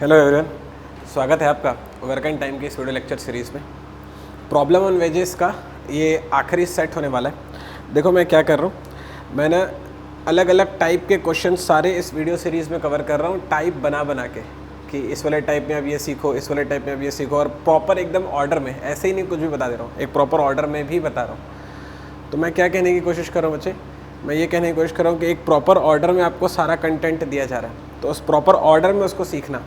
Hello everyone, स्वागत है आपका वर्क एंड टाइम के इस वीडियो लेक्चर सीरीज़ में। प्रॉब्लम ऑन वेजेस का ये आखिरी सेट होने वाला है। देखो मैं क्या कर रहा हूँ, मैंने अलग अलग टाइप के क्वेश्चन सारे इस वीडियो सीरीज़ में कवर कर रहा हूँ, टाइप बना बना के कि इस वाले टाइप में अब ये सीखो, इस वाले टाइप में अब ये सीखो, और प्रॉपर एकदम ऑर्डर में, ऐसे ही नहीं कुछ भी बता दे रहा हूँ, एक प्रॉपर ऑर्डर में भी बता रहा हूँ। तो मैं क्या कहने की कोशिश कर रहा हूँ बच्चे, मैं ये कहने की कोशिश कर रहा हूँ कि एक प्रॉपर ऑर्डर में आपको सारा कंटेंट दिया जा रहा है, तो उस प्रॉपर ऑर्डर में उसको सीखना,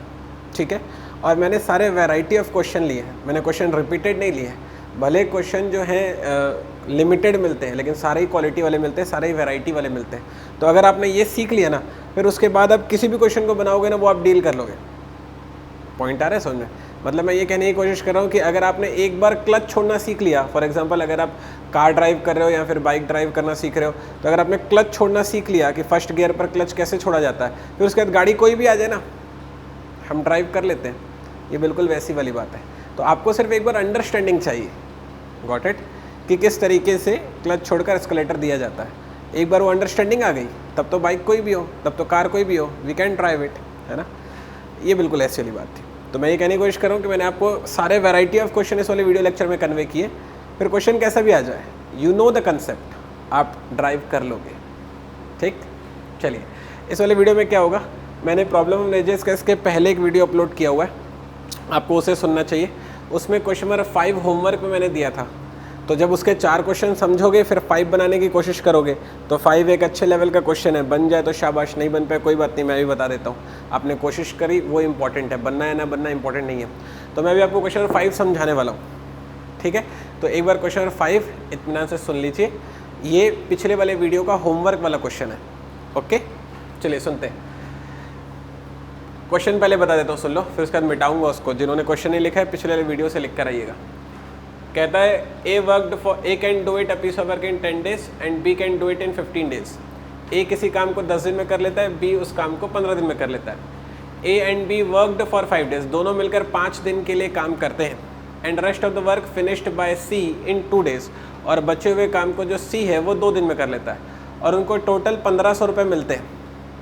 ठीक है। और मैंने सारे वैरायटी ऑफ क्वेश्चन लिए हैं, मैंने क्वेश्चन रिपीटेड नहीं लिए हैं। भले क्वेश्चन जो हैं लिमिटेड मिलते हैं, लेकिन सारे ही क्वालिटी वाले मिलते हैं, सारे ही वैरायटी वाले मिलते हैं। तो अगर आपने ये सीख लिया ना, फिर उसके बाद आप किसी भी क्वेश्चन को बनाओगे ना, वो आप डील कर लोगे। पॉइंट आ रहा है समझ में? मतलब मैं ये कहने की कोशिश कर रहा हूँ कि अगर आपने एक बार क्लच छोड़ना सीख लिया, फॉर एग्जांपल अगर आप कार ड्राइव कर रहे हो या फिर बाइक ड्राइव करना सीख रहे हो, तो अगर आपने क्लच छोड़ना सीख लिया कि फर्स्ट गियर पर क्लच कैसे छोड़ा जाता है, फिर उसके बाद गाड़ी कोई भी आ जाए ना, हम ड्राइव कर लेते हैं। ये बिल्कुल वैसी वाली बात है। तो आपको सिर्फ एक बार अंडरस्टैंडिंग चाहिए, गॉट इट, कि किस तरीके से क्लच छोड़कर एस्केलेटर दिया जाता है। एक बार वो अंडरस्टैंडिंग आ गई, तब तो बाइक कोई भी हो, तब तो कार कोई भी हो, वी कैन ड्राइव इट, है ना। ये बिल्कुल ऐसी वाली बात थी। तो मैं ये कहने की कोशिश कर रहा हूँ कि मैंने आपको सारे वैरायटी ऑफ क्वेश्चन इस वाले वीडियो लेक्चर में कन्वे किए। फिर क्वेश्चन कैसा भी आ जाए, यू नो द कंसेप्ट, आप ड्राइव कर लोगे, ठीक। चलिए, इस वाले वीडियो में क्या होगा, मैंने प्रॉब्लम ऑफ वेजेस का इसके पहले एक वीडियो अपलोड किया हुआ है, आपको उसे सुनना चाहिए। उसमें क्वेश्चन नंबर 5 होमवर्क में मैंने दिया था। तो जब उसके 4 क्वेश्चन समझोगे, फिर 5 बनाने की कोशिश करोगे, तो 5 एक अच्छे लेवल का क्वेश्चन है। बन जाए तो शाबाश, नहीं बन पाए कोई बात नहीं, मैं भी बता देता हूँ। आपने कोशिश करी, वो इंपॉर्टेंट है, बनना है ना बनना इंपॉर्टेंट नहीं है। तो मैं भी आपको क्वेश्चन नंबर 5 समझाने वाला हूँ, ठीक है। तो एक बार क्वेश्चन नंबर 5 इत्मीनान से सुन लीजिए। ये पिछले वाले वीडियो का होमवर्क वाला क्वेश्चन है, ओके। चलिए सुनते हैं। क्वेश्चन पहले बता देता हूँ, सुन लो, फिर उसके बाद मिटाऊंगा उसको। जिन्होंने क्वेश्चन नहीं लिखा है, पिछले वाले वीडियो से लिख कर आइएगा। कहता है A can do it a piece of work in 10 days and B can do it in 15 days। A किसी काम को 10 दिन में कर लेता है, बी उस काम को 15 दिन में कर लेता है। A and be worked for 5 days, दोनों मिलकर 5 दिन के लिए काम करते हैं। And rest of the work finished by C in 2 days, और बचे हुए काम को जो सी है वो 2 दिन में कर लेता है, और उनको टोटल 1500 रुपये मिलते हैं,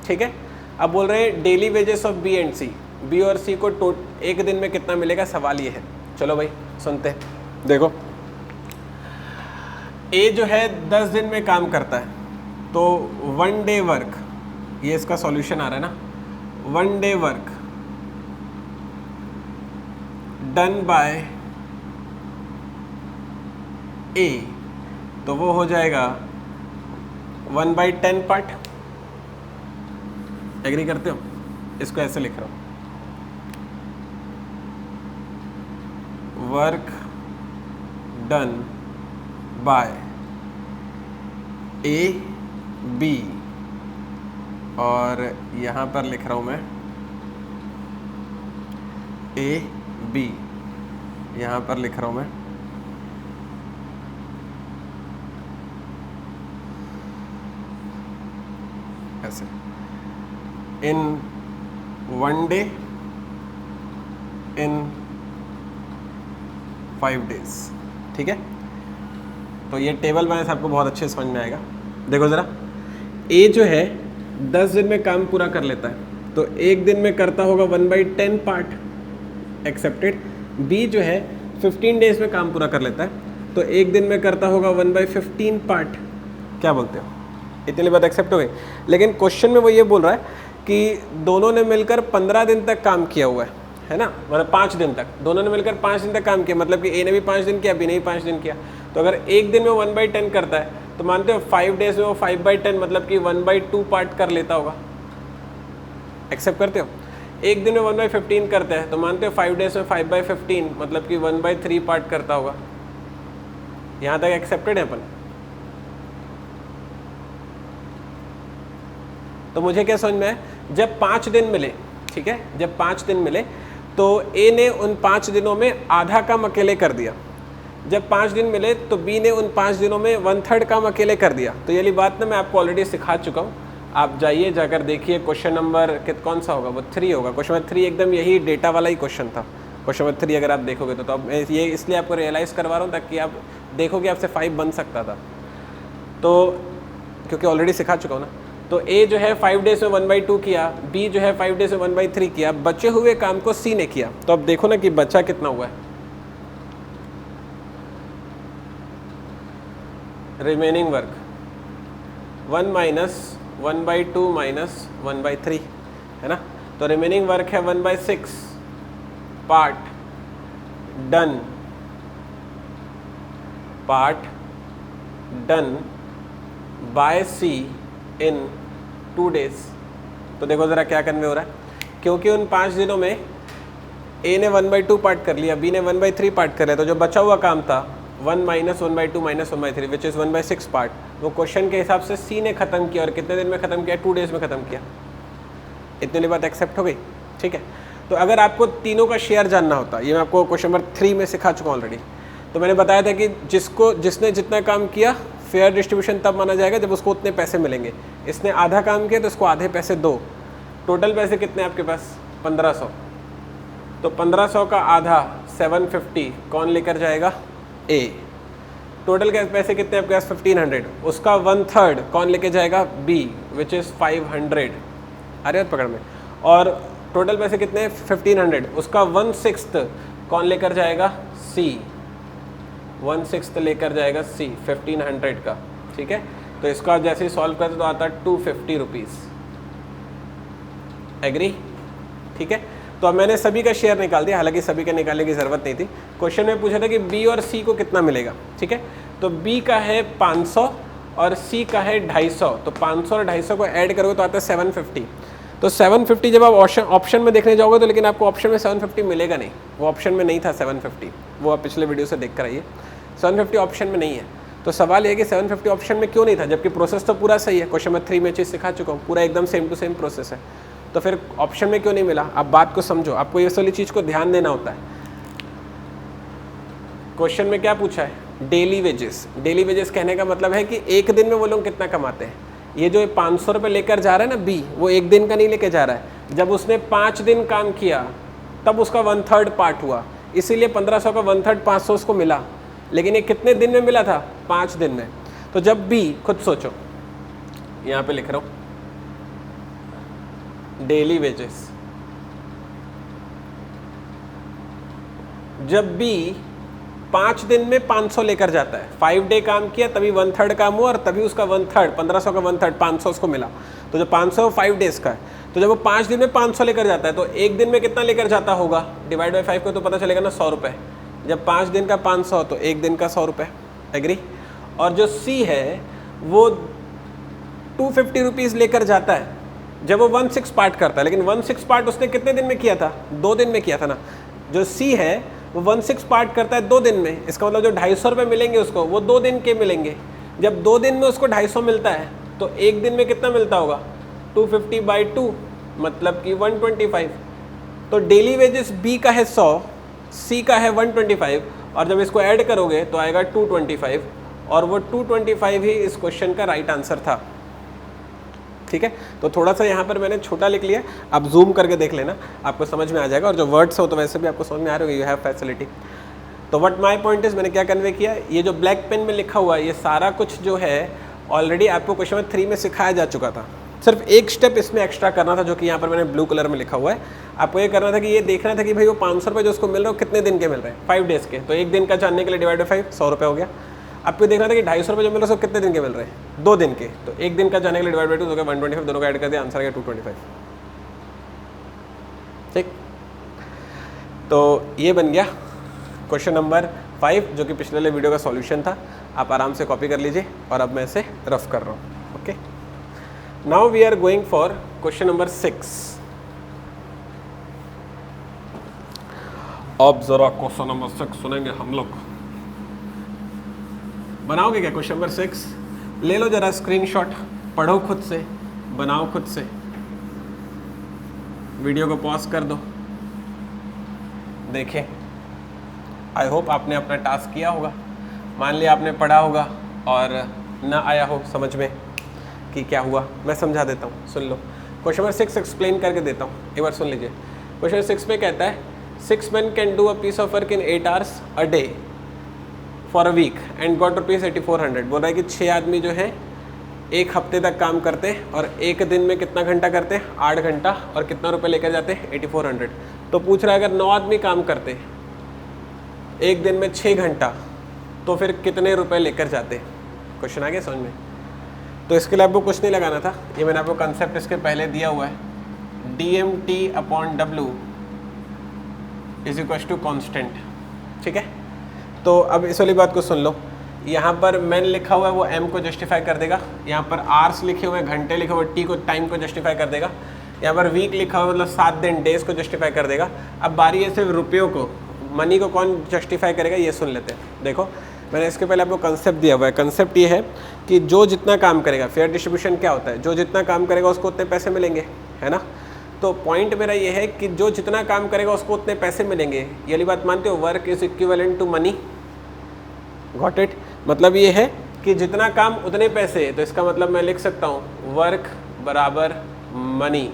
ठीक है। अब बोल रहे हैं daily wages of B and C, B और सी को एक दिन में कितना मिलेगा, सवाल ये है। चलो भाई सुनते हैं। देखो, ए जो है 10 दिन में काम करता है, तो 1 day वर्क, ये इसका सॉल्यूशन आ रहा है ना, 1 day वर्क डन बाय ए, तो वो हो जाएगा 1/10 पार्ट। एग्री करते हो? इसको ऐसे लिख रहा हूँ, work done by A B, और यहाँ पर लिख रहा हूँ मैं ए बी, यहाँ पर लिख रहा हूँ मैं ऐसे, इन 1 day इन 5 days, ठीक है। तो ये टेबल बनाने से आपको बहुत अच्छे समझ में आएगा। देखो ज़रा, ए जो है 10 दिन में काम पूरा कर लेता है, तो एक दिन में करता होगा 1/10 पार्ट, एक्सेप्टेड। बी जो है 15 days में काम पूरा कर लेता है, तो एक दिन में करता होगा 1/15 पार्ट। क्या बोलते हो? इतनी बात एक्सेप्ट हो गई। लेकिन क्वेश्चन में वो ये बोल रहा है कि दोनों ने मिलकर 15 दिन तक काम किया हुआ है ना, मतलब 5 दिन तक, दोनों ने मिलकर 5 दिन तक काम किया, मतलब कि ए ने भी 5 दिन किया, बी ने भी 5 दिन किया। तो अगर एक दिन में 1/10 करता है, तो मानते हो 5 days में वो 5/10 मतलब कि 1/2 पार्ट कर लेता होगा। एक्सेप्ट करते हो? एक दिन में 1/15 करता है, तो मानते हो 5 days में 5/15 मतलब कि 1/3 पार्ट करता होगा। यहाँ तक एक्सेप्टेड है अपन? तो मुझे क्या समझ में है, जब 5 दिन मिले, ठीक है, जब 5 दिन मिले, तो ए ने उन 5 दिनों में आधा काम अकेले कर दिया। जब 5 दिन मिले, तो बी ने उन 5 दिनों में 1/3 काम अकेले कर दिया। तो ये वाली बात ना मैं आपको ऑलरेडी सिखा चुका हूँ, आप जाइए जाकर देखिए। क्वेश्चन नंबर कौन सा होगा, वो 3 होगा। क्वेश्चन नंबर 3 एकदम यही डेटा वाला ही क्वेश्चन था। क्वेश्चन नंबर 3 अगर आप देखोगे तो अब ये इसलिए आपको रियलाइज़ करवा रहा हूँ ताकि आप देखोगे आपसे 5 बन सकता था, तो क्योंकि ऑलरेडी सिखा चुका हूँ ना। तो ए जो है 5 डेज में 1/2 किया, बी जो है 5 डेज में 1/3 किया, बचे हुए काम को सी ने किया। तो अब देखो ना कि बचा कितना हुआ है, रिमेनिंग वर्क 1 माइनस 1/2 माइनस 1/3 है ना। तो रिमेनिंग वर्क है 1/6 part done, part done by C in 2 days. तो देखो ज़रा क्या कन्वे हो रहा है, क्योंकि उन 5 दिनों में ए ने 1/2 पार्ट कर लिया, बी ने 1/3 पार्ट कर लिया, तो जो बचा हुआ काम था 1 minus 1/2 minus 1/3 which is 1/6 part, वो क्वेश्चन के हिसाब से सी ने ख़त्म किया। और कितने दिन में ख़त्म किया? 2 डेज में ख़त्म किया। इतनी बात एक्सेप्ट हो गई, ठीक है। तो अगर आपको तीनों का शेयर जानना होता, ये मैं आपको क्वेश्चन नंबर 3 में सिखा चुका हूँ ऑलरेडी। तो मैंने बताया था कि जिसने जितना काम किया फेयर डिस्ट्रीब्यूशन तब माना जाएगा जब उसको उतने पैसे मिलेंगे। इसने आधा काम किया तो इसको आधे पैसे दो। टोटल पैसे कितने आपके पास? 1500। तो 1500 का आधा 750 कौन लेकर जाएगा? ए। टोटल के पैसे कितने आपके पास? 1500। उसका 1/3 कौन लेके जाएगा? B, which is 500। अरे पकड़ में। और टोटल पैसे कितने हैं? 1500। उसका 1/6 कौन लेकर जाएगा? सी। 1/6 लेकर जाएगा सी 1500 का, ठीक है। तो इसका जैसे ही सॉल्व करते तो आता 250 रुपीज़। एग्री? ठीक है। तो अब मैंने सभी का शेयर निकाल दिया, हालांकि सभी का निकालने की ज़रूरत नहीं थी। क्वेश्चन में पूछा था कि बी और सी को कितना मिलेगा, ठीक है। तो बी का है 500 और सी का है 250। तो 500 और 250 को ऐड करोगे तो आता है 750। तो 750 जब आप ऑप्शन में देखने जाओगे तो लेकिन आपको ऑप्शन में 750 मिलेगा नहीं, वो ऑप्शन में नहीं था 750, वो आप पिछले वीडियो से देख कर आइए। 750 ऑप्शन में नहीं है। तो सवाल ये कि 750 ऑप्शन में क्यों नहीं था, जबकि प्रोसेस तो पूरा सही है। क्वेश्चन नंबर 3 में चीज़ सिखा चुका हूँ, पूरा एकदम सेम टू सेम प्रोसेस है। तो फिर ऑप्शन में क्यों नहीं मिला? आप बात को समझो, आपको ये वाली चीज़ को ध्यान देना होता है। क्वेश्चन में क्या पूछा है? Daily wages. डेली वेजेस कहने का मतलब है कि एक दिन में वो लोग कितना कमाते हैं। ये जो 500 रुपये लेकर जा रहा है ना बी, वो एक दिन का नहीं लेके जा रहा है। जब उसने 5 दिन काम किया तब उसका 1/3 पार्ट हुआ, इसीलिए 1500 का 1/3 500 उसको मिला। लेकिन ये कितने दिन में मिला था? 5 दिन में। तो जब बी, खुद सोचो, यहाँ पे लिख रहा हूँ डेली वेजेस, जब बी 5 दिन में 500 लेकर जाता है, 5 डे काम किया तभी 1/3 काम हुआ और तभी उसका 1/3 1500 का 1/3 500 उसको मिला। तो जो 500 5 डेज का है, तो जब वो 5 दिन में 500 लेकर जाता है तो एक दिन में कितना लेकर जाता होगा? डिवाइड बाई 5 को तो पता चलेगा ना, 100 रुपये। जब 5 दिन का 500 तो एक दिन का 100 रुपये। एग्री? और जो सी है वो 250 रुपीज़ लेकर जाता है जब वो 1/6 पार्ट करता है। लेकिन 1/6 पार्ट उसने कितने दिन में किया था? 2 दिन में किया था ना। जो सी है वो 1/6 पार्ट करता है 2 दिन में। इसका मतलब जो 250 रुपये मिलेंगे उसको, वो 2 दिन के मिलेंगे। जब 2 दिन में उसको 250 मिलता है तो एक दिन में कितना मिलता होगा? 250/2 मतलब कि 125। तो डेली वेजेस बी का है 100, सी का है 125, और जब इसको ऐड करोगे तो आएगा 225, और वो 225 ही इस क्वेश्चन का राइट आंसर था। ठीक है। तो थोड़ा सा यहाँ पर मैंने छोटा लिख लिया, आप जूम करके देख लेना, आपको समझ में आ जाएगा। और जो वर्ड्स हो तो वैसे भी आपको समझ में आ रहे हो, यू हैव फैसिलिटी। तो व्हाट माय पॉइंट इज, मैंने क्या कन्वे किया, ये जो ब्लैक पेन में लिखा हुआ है ये सारा कुछ जो है ऑलरेडी आपको क्वेश्चन नंबर 3 में सिखाया जा चुका था। सिर्फ एक स्टेप इसमें एक्स्ट्रा करना था, जो कि यहाँ पर मैंने ब्लू कलर में लिखा हुआ है। आपको ये करना था कि ये देखना था कि भाई वो 500 रुपये जो उसको मिल रहा है कितने दिन के मिल रहे हैं? 5 डेज़ के। तो एक दिन का जानने के लिए डिवाइड बाई 5 100 रुपये हो गया। आपको देखना था कि 250 रुपये जो मिल रहा है उसको कितने दिन के मिल रहे हैं? 2 दिन के। तो एक दिन का जानने के लिए डिवाइड बाई 2 तो 125, दोनों का ऐड कर दिया, आंसर आ गया 225। ठीक। तो ये बन गया क्वेश्चन नंबर 5, जो कि पिछले वाले वीडियो का सॉल्यूशन था। आप आराम से कॉपी कर लीजिए, और अब मैं इसे रफ कर रहा हूँ। Okay, now we are going for question number 6। अब जरा क्वेश्चन नंबर 6 सुनेंगे हम लोग। बनाओगे क्या क्वेश्चन नंबर 6? ले लो जरा स्क्रीनशॉट, पढ़ो खुद से, बनाओ खुद से, वीडियो को पॉज कर दो, देखें। आई होप आपने अपना टास्क किया होगा। मान लिया आपने पढ़ा होगा और ना आया हो समझ में कि क्या हुआ, मैं समझा देता हूँ, सुन लो। क्वेश्चन नंबर 6 एक्सप्लेन करके देता हूँ, एक बार सुन लीजिए। क्वेश्चन 6 में कहता है 6 men can do a piece of work in 8 hours a day for a week and got ₹8400। बोल रहा है कि 6 आदमी जो है एक हफ्ते तक काम करते हैं और एक दिन में कितना घंटा करते हैं, 8 घंटा, और कितना रुपए लेकर जाते हैं, 8400। तो पूछ रहा है अगर 9 आदमी काम करते एक दिन में 6 घंटा तो फिर कितने रुपए लेकर जाते। क्वेश्चन आ गया समझ में। तो इसके लिए आपको कुछ नहीं लगाना था, ये मैंने आपको कंसेप्ट इसके पहले दिया हुआ है, DMT/W is equal to constant. ठीक है, तो अब इस वाली बात को सुन लो, यहाँ पर मैन लिखा हुआ है वो एम को जस्टिफाई कर देगा, यहाँ पर आर्स लिखे हुए हैं, घंटे लिखे हुए, टी को, टाइम को जस्टिफाई कर देगा, यहाँ पर वीक लिखा हुआ मतलब 7 दिन, डेज को जस्टिफाई कर देगा। अब बारी है सिर्फ रुपयों को, मनी को कौन जस्टिफाई करेगा, ये सुन लेते हैं। देखो मैंने इसके पहले आपको कंसेप्ट दिया हुआ है, कंसेप्ट ये है कि जो जितना काम करेगा, फेयर डिस्ट्रीब्यूशन क्या होता है, जो जितना काम करेगा उसको उतने पैसे मिलेंगे, है ना। तो पॉइंट मेरा ये है कि जो जितना काम करेगा उसको उतने पैसे मिलेंगे, ये वाली बात मानते हो, work is equivalent to money, got it. मतलब ये है कि जितना काम उतने पैसे, तो इसका मतलब मैं लिख सकता हूँ वर्क बराबर मनी।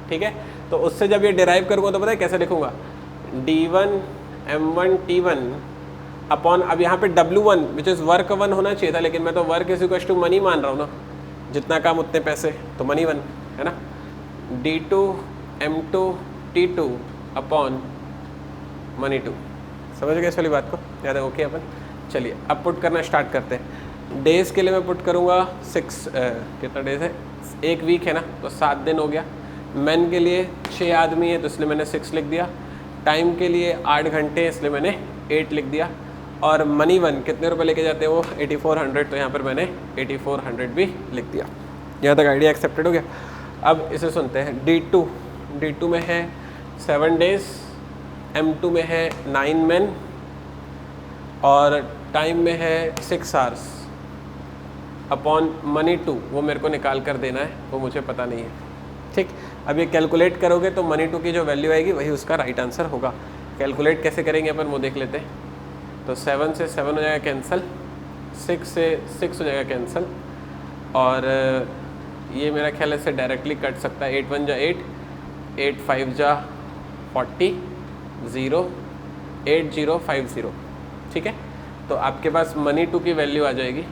ठीक है, तो उससे जब ये डिराइव करूँगा तो पता है कैसे लिखूँगा, D1 M1 T1 अपॉन, अब यहाँ पे W1 विच इज़ वर्क 1 होना चाहिए था, लेकिन मैं तो work is equal to money मान रहा हूँ ना, जितना काम उतने पैसे, तो मनी 1 है ना। D2 M2 T2 upon money 2। समझ गए इस वाली बात को, याद है, ओके। अपन चलिए अब पुट करना स्टार्ट करते हैं। डेज़ के लिए मैं पुट करूँगा 6, कितना डेज़ है, एक वीक है ना, तो 7 दिन हो गया। मैन के लिए 6 आदमी है तो इसलिए मैंने 6 लिख दिया। टाइम के लिए 8 घंटे इसलिए मैंने 8 लिख दिया। और मनी 1 कितने रुपए लेके जाते हैं वो 8400, तो यहाँ पर मैंने 8400 भी लिख दिया। यहाँ तक आइडिया एक्सेप्टेड हो गया। अब इसे सुनते हैं। D2 में है 7 डेज, M2 में है 9 मैन, और टाइम में है 6 आवर्स अपॉन मनी 2, वो मेरे को निकाल कर देना है, वो मुझे पता नहीं है। ठीक, अब ये कैलकुलेट करोगे तो मनी 2 की जो वैल्यू आएगी वही उसका राइट आंसर होगा। कैलकुलेट कैसे करेंगे अपन वो देख लेते हैं। तो 7 से 7 हो जाएगा कैंसिल, 6 से 6 हो जाएगा कैंसिल, और ये मेरा ख्याल से डायरेक्टली कट सकता है। 8 1 जा 8, 8 5 जा 40, 0 8050। ठीक है, तो आपके पास मनी 2 की वैल्यू आ जाएगी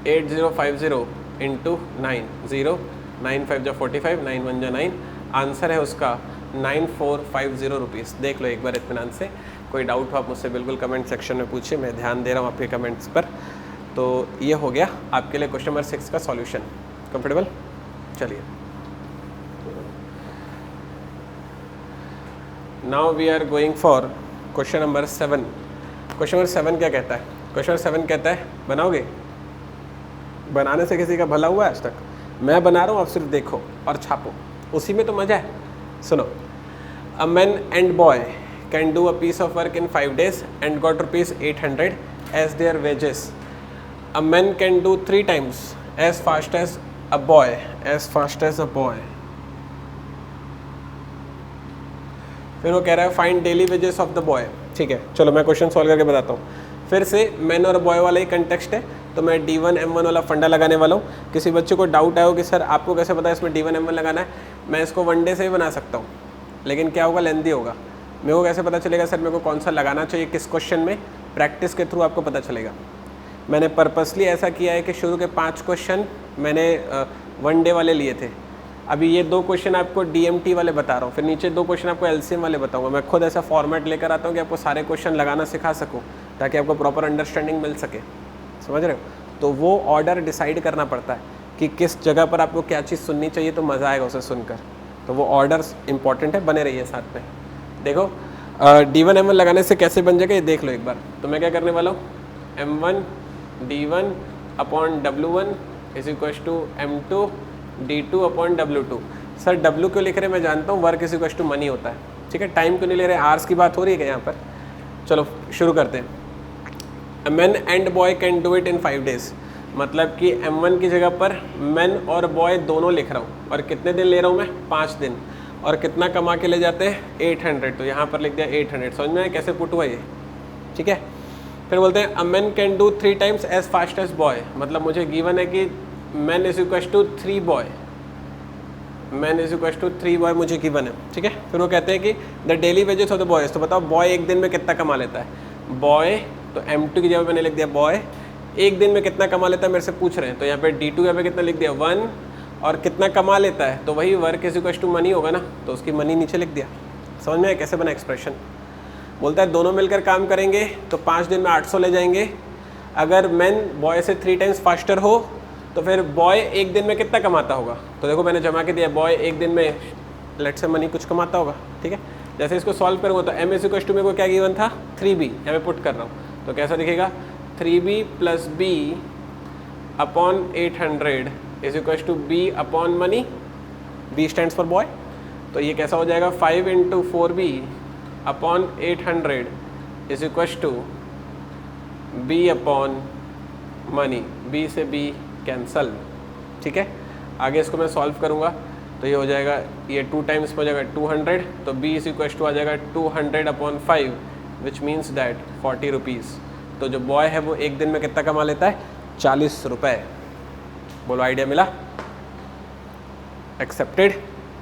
8050 इंटू 9, 0 9 5 जा 45, 9 1 जा 9। आंसर है उसका 9450 रुपीज़। देख लो एक बार इत्मीनान से। कोई डाउट हो आप मुझसे बिल्कुल कमेंट सेक्शन में पूछिए, मैं ध्यान दे रहा हूँ आपके कमेंट्स पर। तो ये हो गया आपके लिए क्वेश्चन नंबर 6 का सॉल्यूशन। कंफर्टेबल? चलिए, now we are going for question number 7। Question number 7 क्या कहता है? क्वेश्चन नंबर 7 कहता है, बनाओगे? बनाने से किसी का भला हुआ है आज तक? मैं बना रहा हूँ, आप सिर्फ देखो और छापो, उसी में तो मजा है। सुनो, a man and boy can do a piece of work in 5 days and got ₹800 as their wages. A man can do 3 times as fast as a boy. फिर वो कह रहा है find daily wages of the boy. ठीक है, चलो मैं question solve करके बताता हूँ। फिर से मैन और बॉय वाला ही कंटेक्स्ट है, तो मैं D1 M1 वाला फंडा लगाने वाला हूँ। किसी बच्चे को डाउट आया हो कि सर आपको कैसे पता है इसमें D1 M1 लगाना है, मैं इसको 1 डे से ही बना सकता हूँ, लेकिन क्या होगा, लेंदी होगा। मेरे को कैसे पता चलेगा सर मेरे को कौन सा लगाना चाहिए किस क्वेश्चन में? प्रैक्टिस के थ्रू आपको पता चलेगा। मैंने पर्पसली ऐसा किया है कि शुरू के 5 क्वेश्चन मैंने 1 डे वाले लिए थे। अभी ये 2 क्वेश्चन आपको DMT वाले बता रहा हूँ, फिर नीचे 2 क्वेश्चन आपको LCM वाले बताऊँगा। मैं खुद ऐसा फॉर्मेट लेकर आता हूँ कि आपको सारे क्वेश्चन लगाना सिखा सकूँ, ताकि आपको प्रॉपर अंडरस्टैंडिंग मिल सके। समझ रहे हो? तो वो ऑर्डर डिसाइड करना पड़ता है कि किस जगह पर आपको क्या चीज़ सुननी चाहिए, तो मज़ा आएगा उसे सुनकर। तो वो ऑर्डर्स इंपॉर्टेंट है, बने रहिए साथ में। देखो D1 M1 लगाने से कैसे बन जाएगा ये देख लो एक बार। तो मैं क्या करने वाला हूँ, M1 D1 upon W1 is equal to M2 D2 upon W2। Sir W क्यों लिख रहे हैं मैं जानता हूँ, work is equal to money होता है। ठीक है, टाइम क्यों नहीं ले रहे, आवर्स की बात हो रही है क्या यहाँ पर? चलो शुरू करते हैं। A man and boy can do it in 5 days, मतलब कि M1 की जगह पर मैन और बॉय दोनों लिख रहा हूँ, और कितने दिन ले रहा हूँ मैं, 5 दिन, और कितना कमा के ले जाते हैं 800, तो यहाँ पर लिख दिया 800। समझ में आया कैसे पुट हुआ ये? ठीक है, फिर बोलते हैं a man can do 3 times as fast as boy, मतलब मुझे गिवन है कि man is equal to 3 boy, man is equal to 3 boy मुझे गिवन है। ठीक है, फिर वो कहते हैं कि the daily wages of the boys, तो बताओ बॉय एक दिन में कितना कमा लेता है? बॉय, तो M2 की जगह मैंने लिख दिया बॉय एक दिन में कितना कमा लेता है मेरे से पूछ रहे हैं, तो यहाँ पे D2 यहाँ पे कितना लिख दिया 1, और कितना कमा लेता है तो वही work is equal to money होगा ना, तो उसकी मनी नीचे लिख दिया। समझ में आया कैसे बना एक्सप्रेशन? बोलता है दोनों मिलकर काम करेंगे तो 5 दिन में 800 ले जाएंगे। अगर मैन बॉय से 3 टाइम्स फास्टर हो तो फिर बॉय एक दिन में कितना कमाता होगा? तो देखो मैंने जमा के दिया, बॉय एक दिन में लेट से मनी कुछ कमाता होगा, ठीक है। जैसे इसको सॉल्व करूँगा तो m इज इक्वल टू मेरे को क्या गिवन था 3b, यहाँ पे पुट कर रहा हूँ, तो कैसा दिखेगा 3b plus b upon 800 is equal to b upon money, b stands for boy, तो ये कैसा हो जाएगा 5 into 4b upon 800 is equal to b upon money, b से b कैंसल, ठीक है। आगे इसको मैं सॉल्व करूँगा तो ये हो जाएगा, ये 2 टाइम्स में हो जाएगा 200, तो b इज इक्वल टू आ जाएगा 200 upon 5 which means that 40 rupees. तो जो बॉय है वो एक दिन में कितना कमा लेता है 40 रुपये। बोलो आइडिया मिला? एक्सेप्टेड,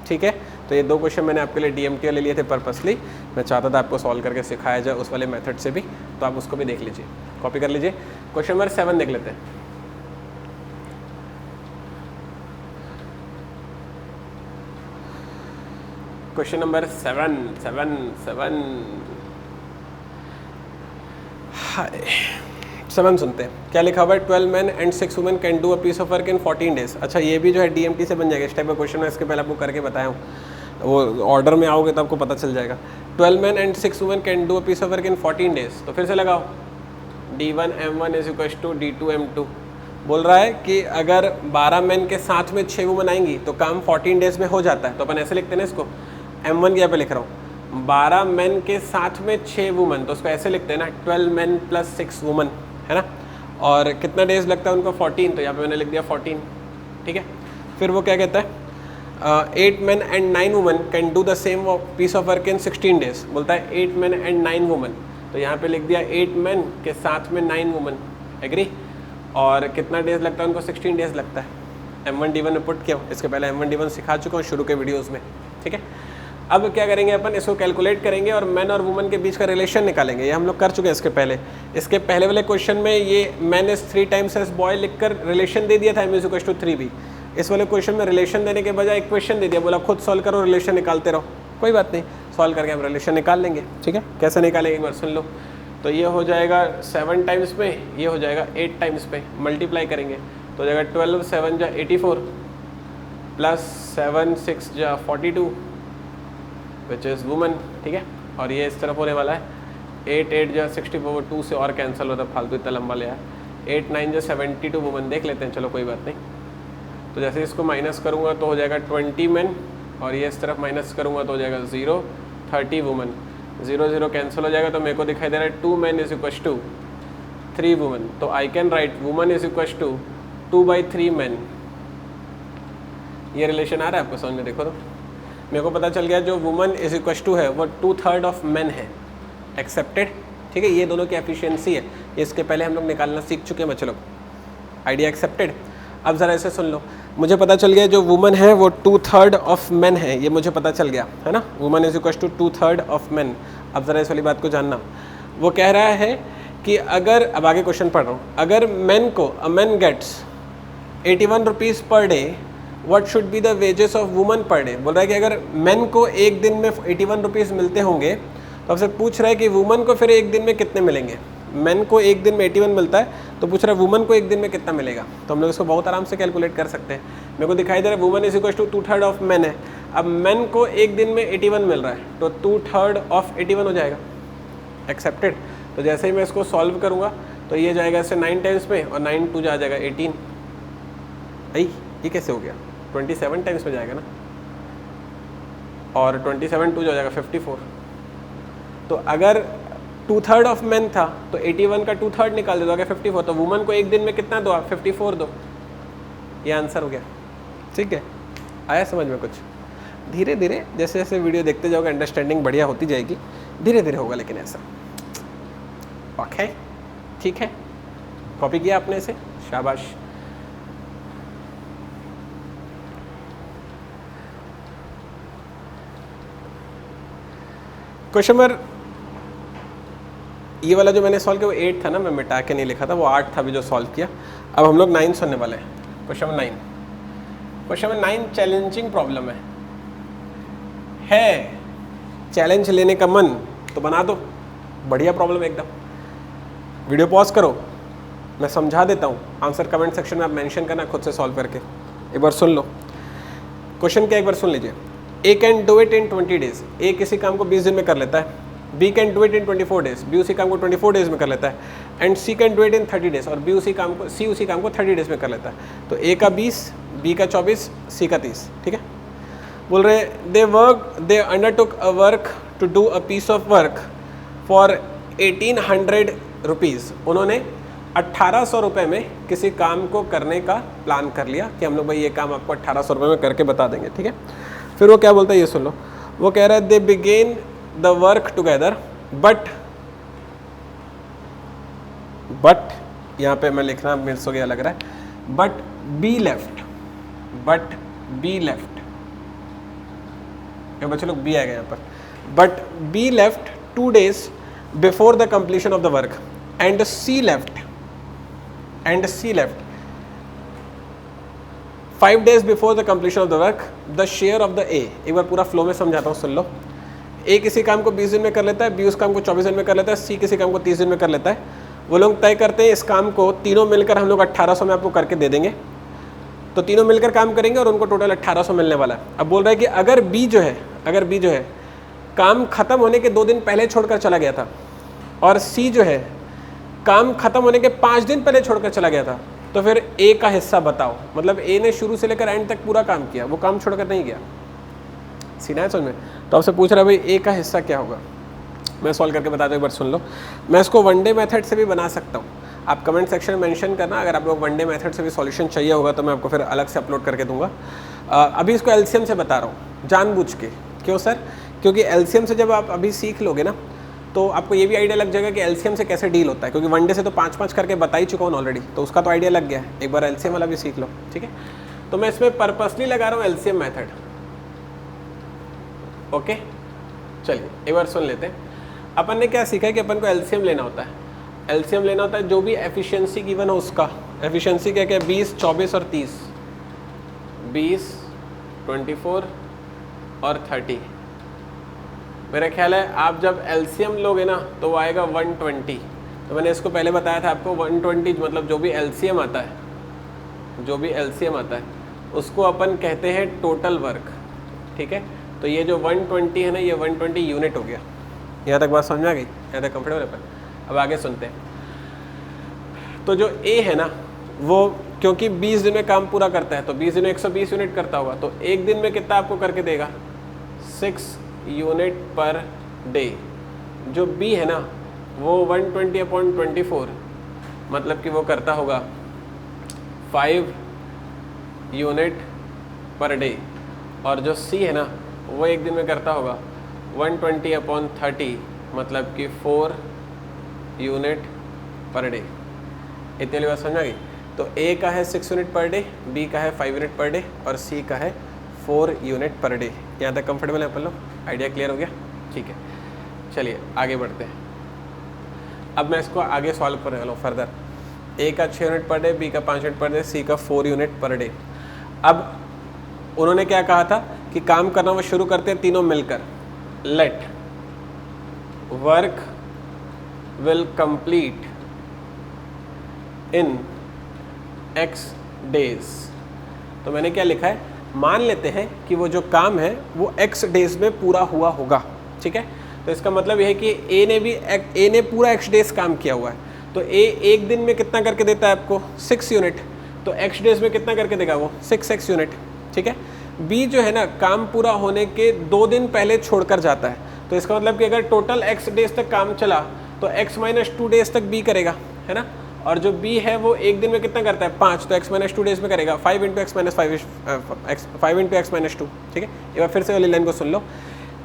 ठीक है। तो ये 2 क्वेश्चन मैंने आपके लिए DMT वाले लिए थे पर्पसली, मैं चाहता था आपको सॉल्व करके सिखाया जाए उस वाले मेथड से भी, तो आप उसको भी देख लीजिए, कॉपी कर लीजिए। क्वेश्चन नंबर 7 देख लेते हैं। क्वेश्चन नंबर 7 सुनते हैं। क्या लिखा हुआ है? 12 men and 6 women can do a piece of work in 14 days। अच्छा ये भी जो है DMT से बन जाएगा, इस टाइप का क्वेश्चन है, इसके पहले आपको करके बताया हूँ, वो ऑर्डर में आओगे तो आपको पता चल जाएगा। 12 men and 6 women can do a piece of work in 14 days, तो फिर से लगाओ D1 M1 is equal to D2 M2। बोल रहा है कि अगर 12 मैन के साथ में 6 वुमन आएंगी तो काम 14 डेज में हो जाता है, तो अपन ऐसे लिखते हैं ना इसको, M1 की यहाँ पे लिख रहा हूँ 12 मैन के साथ में 6 वुमन, तो उसको ऐसे लिखते हैं ना 12 मैन प्लस 6 वुमन, है ना। और कितना डेज लगता है उनको 14, तो यहाँ पे मैंने लिख दिया 14, ठीक है। फिर वो क्या कहता है 8 men and 9 women can do the same piece of work in 16 days। बोलता है 8 men and 9 women, तो यहाँ पे लिख दिया 8 men के साथ में 9 women, एग्री। और कितना डेज लगता है उनको 16 डेज लगता है। M1 D1 में पुट किया, इसके पहले M1 D1 सिखा चुका हूँ शुरू के वीडियोज़ में, ठीक है। अब क्या करेंगे अपन, इसको कैलकुलेट करेंगे और मैन और वुमन के बीच का रिलेशन निकालेंगे। ये हम लोग कर चुके हैं इसके पहले। इसके पहले वाले क्वेश्चन में ये man is 3 times as boy लिखकर रिलेशन दे दिया था, M is equal to 3b। इस वाले क्वेश्चन में रिलेशन देने के बजाय इक्वेशन दे दिया, बोला खुद सॉल्व करो, रिलेशन निकालते रहो। कोई बात नहीं, सॉल्व करके हम रिलेशन निकाल लेंगे, ठीक है। कैसे निकालेंगे एक बार सुन लो। तो ये हो जाएगा 7 टाइम्स पे, ये हो जाएगा 8 टाइम्स पे, मल्टीप्लाई करेंगे तो हो जाएगा 12 7 जा 84 प्लस 7 6 जा 42 विच इज़ वुमन, ठीक है। और ये इस तरफ होने वाला है 8 8 जा 64, 2 से और कैंसिल होता है, फालतू इतना लंबा लिया। 8 9 जा 72 वुमन, देख लेते हैं, चलो कोई बात नहीं। तो जैसे इसको माइनस करूँगा तो हो जाएगा 20 मैन, और ये इस तरफ माइनस करूँगा तो हो जाएगा 0 30 वुमन, 0 0 कैंसिल हो जाएगा। तो मेरे को दिखाई दे रहा है 2 man is equal to 3 woman, तो I can write woman is equal to 2/3 man. ये रिलेशन आ रहा है आपको समझ में? देखो तो मेरे को पता चल गया जो वुमन इज इक्वल टू है वो 2/3 ऑफ मैन है। एक्सेप्टेड, ठीक है। ये दोनों की एफिशिएंसी है, इसके पहले हम लोग निकालना सीख चुके हैं बच्चे लोग। Idea accepted. अब ज़रा ऐसे सुन लो, मुझे पता चल गया जो वुमन है वो 2/3 ऑफ मैन है, ये मुझे पता चल गया, है ना। Woman is equal to 2/3 of man. अब ज़रा इस वाली बात को जानना, वो कह रहा है कि अगर, अब आगे क्वेश्चन पढ़ रहा हूँ, अगर मैन को a man gets 81 rupees per day, what should be the wages of woman per day. बोल रहा है कि अगर मैन को एक दिन में 81 रुपीज़ मिलते होंगे तो आपसे पूछ रहा है कि वुमन को फिर एक दिन में कितने मिलेंगे। मैन को एक दिन में 81 मिलता है, तो पूछ रहा है वुमन को एक दिन में कितना मिलेगा। तो हम लोग इसको बहुत आराम से कैलकुलेट कर सकते हैं। मेरे को दिखाई दे रहा है woman is equal to 2/3 of man है। अब मैन को एक दिन में 81 मिल रहा है, तो 2/3 ऑफ 81 हो जाएगा। एक्सेप्टेड। तो जैसे ही मैं इसको सॉल्व करूँगा तो ये जाएगा ऐसे 9 टाइम्स में, और 9 2 जा जाएगा 18। भाई ये कैसे हो गया? 27 टाइम्स में जाएगा ना, और 27 2 जाएगा 54। तो अगर 2/3 ऑफ मैन था तो 81 का 2/3 निकाल दे, तो आगे 54। तो वुमन को एक दिन में कितना दो आप? 54 दो। ये आंसर हो गया, ठीक है। आया समझ में कुछ? धीरे धीरे जैसे जैसे वीडियो देखते जाओगे अंडरस्टैंडिंग बढ़िया होती जाएगी, धीरे धीरे होगा, लेकिन ऐसा ओके, ठीक है। कॉपी किया आपने इसे, शाबाश। क्वेश्चन नंबर ये वाला जो मैंने सॉल्व किया वो 8 था ना, मैं मिटा के नहीं लिखा था, वो 8 था अभी जो सॉल्व किया। अब हम लोग 9 सुनने वाले हैं। Question number 9, question number 9 challenging problem है चैलेंज लेने का मन तो बना दो, बढ़िया प्रॉब्लम एकदम। वीडियो पॉज करो, मैं समझा देता हूँ, आंसर कमेंट सेक्शन में आप मेंशन करना खुद से सॉल्व करके, एक बार सुन लो। क्वेश्चन क्या एक बार सुन लीजिए। A can do it in 20 days, A किसी काम को 20 दिन में कर लेता है। B can do it in 24 days, B उसी काम को 24 डेज में कर लेता है। And C can do it in 30 days, और बी उसी काम को सी उसी काम को 30 डेज में कर लेता है। तो ए का 20, बी का 24, सी का 30, ठीक है। बोल रहे they undertook a work to do a piece of work for 1800 rupees. उन्होंने 1800 रुपये में किसी काम को करने का प्लान कर लिया कि हम लोग भाई ये काम आपको 1800 रुपये में करके बता देंगे, ठीक है। फिर वो क्या बोलता है ये सुन लो। वो कह रहा है they began the work together but यहाँ पे मैं लिखना मेरे से गया लग रहा है, बट बी लेफ्ट बच्चे लोग बी आएगा यहाँ पर, but B left 2 days before the completion of the work and C left 5 days before the completion of the work the share of the A. एक बार पूरा फ्लो में समझाता हूँ, सुन लो। ए किसी काम को 20 दिन में कर लेता है, बी उस काम को 24 दिन में कर लेता है, सी किसी काम को 30 दिन में कर लेता है। वो लोग तय करते हैं इस काम को तीनों मिलकर हम लोग 1800 में आपको करके दे देंगे। तो तीनों मिलकर काम करेंगे और उनको टोटल 1800 मिलने वाला है। अब बोल रहा है कि अगर बी जो है काम खत्म होने के 2 दिन पहले छोड़कर चला गया था, और सी जो है काम खत्म होने के 5 दिन पहले छोड़कर चला गया था, तो फिर ए का हिस्सा बताओ। मतलब ए ने शुरू से लेकर एंड तक पूरा काम किया, वो काम छोड़कर नहीं गया। सीना है समझ में? तो आपसे पूछ रहा है भाई ए का हिस्सा क्या होगा। मैं सॉल्व करके बताता हूँ, एक बार सुन लो। मैं इसको वन डे मेथड से भी बना सकता हूँ, आप कमेंट सेक्शन में मेंशन करना। अगर आप लोग वन डे मेथड से भी सॉल्यूशन चाहिए होगा तो मैं आपको फिर अलग से अपलोड करके दूंगा। अभी इसको एलसीएम से बता रहा हूँ जानबूझ के। क्यों सर? क्योंकि एलसीएम से जब आप अभी सीख लोगे ना तो आपको ये भी आइडिया लग जाएगा कि एलसीएम से कैसे डील होता है, क्योंकि वन डे से तो 5-5 करके बता ही चुका हूँ ऑलरेडी, तो उसका तो आइडिया लग गया है। एक बार एलसीएम वाला भी सीख लो, ठीक है। तो मैं इसमें पर्पसली लगा रहा हूँ एलसीएम मेथड। ओके चलिए एक बार सुन लेते हैं। अपन ने क्या सीखा है कि अपन को एलसीएम लेना होता है। एलसीएम लेना होता है जो भी एफिशिएंसी गिवन हो उसका। एफिशिएंसी क्या क्या है? 20, 24 और 30, 20, 24 और 30। मेरा ख्याल है आप जब एलसीएम लोगे ना तो वो आएगा 120। तो मैंने इसको पहले बताया था आपको 120 मतलब जो भी एलसीएम आता है उसको अपन कहते हैं टोटल वर्क, ठीक है। तो ये जो 120 है ना, ये 120 यूनिट हो गया। यहाँ तक बात समझ में आ गई? यहाँ तक कंफर्टेबल है अपन? अब आगे सुनते हैं। तो जो ए है ना वो क्योंकि 20 दिन में काम पूरा करता है तो 20 दिन में 120 यूनिट करता होगा, तो एक दिन में कितना आपको करके देगा? 6 यूनिट पर डे। जो बी है ना वो 120/24 मतलब कि वो करता होगा 5 यूनिट पर डे, और जो सी है ना वो एक दिन में करता होगा 120/30 मतलब कि 4 यूनिट पर डे। इतनी वाली बात समझ आ गई? तो ए का है 6 यूनिट पर डे, बी का है 5 यूनिट पर डे और सी का है 4 यूनिट पर डे। यहाँ तक कंफर्टेबल है अपन लोग? आइडिया क्लियर हो गया? ठीक है चलिए आगे बढ़ते हैं। अब मैं इसको आगे सॉल्व करने वाला हूँ फर्दर। ए का 6 यूनिट पर डे, बी का 5 यूनिट पर डे, सी का 4 यूनिट पर डे। अब उन्होंने क्या कहा था कि काम करना वो शुरू करते हैं तीनों मिलकर। Let work will complete in x days. तो मैंने क्या लिखा है, मान लेते हैं कि वो जो काम है वो x डेज में पूरा हुआ होगा, ठीक है। तो इसका मतलब यह है कि ए ने पूरा x डेज काम किया हुआ है, तो ए एक दिन में कितना करके देता है आपको? 6 यूनिट। तो x डेज में कितना करके देगा वो? 6x यूनिट, ठीक है। बी जो है ना काम पूरा होने के 2 दिन पहले छोड़कर जाता है, तो इसका मतलब कि अगर टोटल x डेज तक काम चला तो x - 2 डेज तक बी करेगा, है ना। और जो बी है वो एक दिन में कितना करता है? 5, तो x - 2 डेज में करेगा 5 × x - 2, ठीक है। एक बार फिर से वाली लाइन को सुन लो।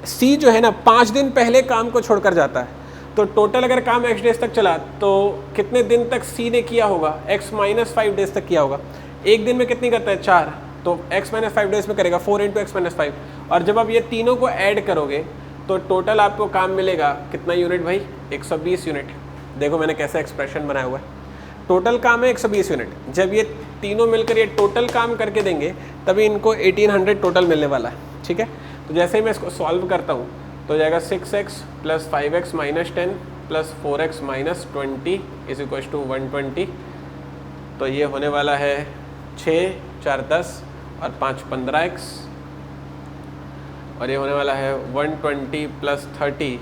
सी जो है ना 5 दिन पहले काम को छोड़कर जाता है, तो टोटल अगर काम x डेज तक चला तो कितने दिन तक सी ने किया होगा? x - 5 डेज तक किया होगा। एक दिन में कितनी करता है? 4, तो x - 5 डेज में करेगा 4 × x - 5। और जब आप ये तीनों को ऐड करोगे तो टोटल आपको काम मिलेगा कितना यूनिट भाई? 120 यूनिट। देखो मैंने कैसा एक्सप्रेशन बनाया हुआ है। टोटल काम है 120 यूनिट, जब ये तीनों मिलकर ये टोटल काम करके देंगे तभी इनको 1800 टोटल मिलने वाला है, ठीक है। तो जैसे ही मैं इसको सॉल्व करता हूँ तो जाएगा 6x plus 5x minus 10 plus 4x minus 20 is equal to 120। तो ये होने वाला है 6 4 10 और 5 15x, और ये होने वाला है 120 प्लस 30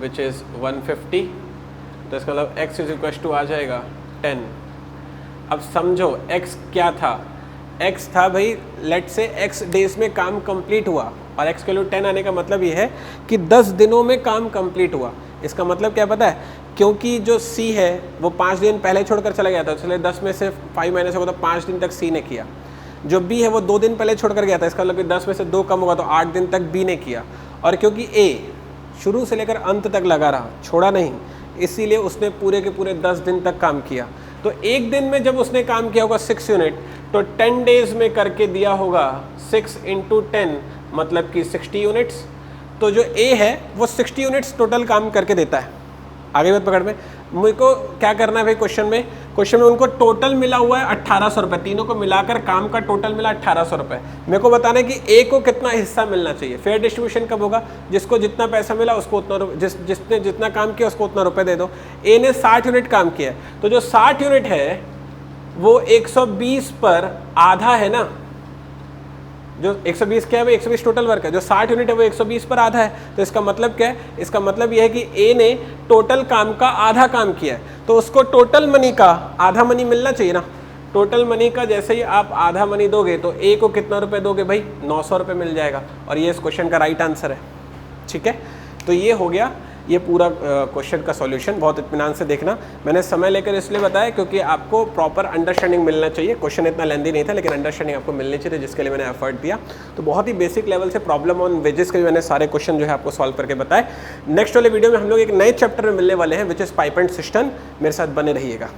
विच इज़ 150। तो इसका मतलब x इज इक्वल टू आ जाएगा 10। अब समझो x क्या था, x था भाई लेट से x डेज में काम कंप्लीट हुआ, और x के लिए 10 आने का मतलब ये है कि 10 दिनों में काम कंप्लीट हुआ। इसका मतलब क्या पता है, क्योंकि जो C है वो 5 दिन पहले छोड़कर चला गया था, इसलिए 10 में से 5 माइनस होगा तो 5 दिन तक C ने किया। जो B है वो 2 दिन पहले छोड़कर गया था, इसका मतलब कि 10 में से 2 कम होगा तो 8 दिन तक B ने किया। और क्योंकि A शुरू से लेकर अंत तक लगा रहा, छोड़ा नहीं, इसीलिए उसने पूरे के पूरे 10 दिन तक काम किया। तो एक दिन में जब उसने काम किया होगा 6 यूनिट, तो 10 डेज में करके दिया होगा 6 इंटू 10 मतलब कि 60 यूनिट्स। तो जो A है वो 60 यूनिट्स टोटल काम करके देता है। आगे बात पकड़ में, मुझे को क्या करना है भाई, क्वेश्चन में उनको टोटल मिला हुआ है 1800 रुपये, तीनों को मिलाकर काम का टोटल मिला 1800 रुपये। मेरे को बताना है कि A को कितना हिस्सा मिलना चाहिए। फेयर डिस्ट्रीब्यूशन कब होगा, जिसको जितना पैसा मिला उसको उतना, जिसने जितना काम किया उसको उतना रुपये दे दो। A ने 60 यूनिट काम किया है, तो जो 60 यूनिट है वो 120 पर आधा है ना। जो 120 क्या है भाई, 120 टोटल वर्क है, जो 60 यूनिट है वो 120 पर आधा है। तो इसका मतलब क्या है, इसका मतलब यह है कि A ने टोटल काम का आधा काम किया है, तो उसको टोटल मनी का आधा मनी मिलना चाहिए ना। टोटल मनी का जैसे ही आप आधा मनी दोगे तो A को कितना रुपए दोगे भाई, 900 रुपये मिल जाएगा, और ये इस क्वेश्चन का राइट आंसर है, ठीक है। तो ये हो गया ये पूरा क्वेश्चन का सॉल्यूशन। बहुत इत्मीनान से देखना, मैंने समय लेकर इसलिए बताया क्योंकि आपको प्रॉपर अंडरस्टैंडिंग मिलना चाहिए। क्वेश्चन इतना लेंदी नहीं था, लेकिन अंडरस्टैंडिंग आपको मिलनी चाहिए, जिसके लिए मैंने एफर्ट दिया। तो बहुत ही बेसिक लेवल से प्रॉब्लम ऑन वेजेस के भी मैंने सारे क्वेश्चन जो है आपको सॉल्व करके बताए। नेक्स्ट वाले वीडियो में हम लोग एक नए चैप्टर में मिलने वाले हैं which is pipe and system. मेरे साथ बने रहिएगा।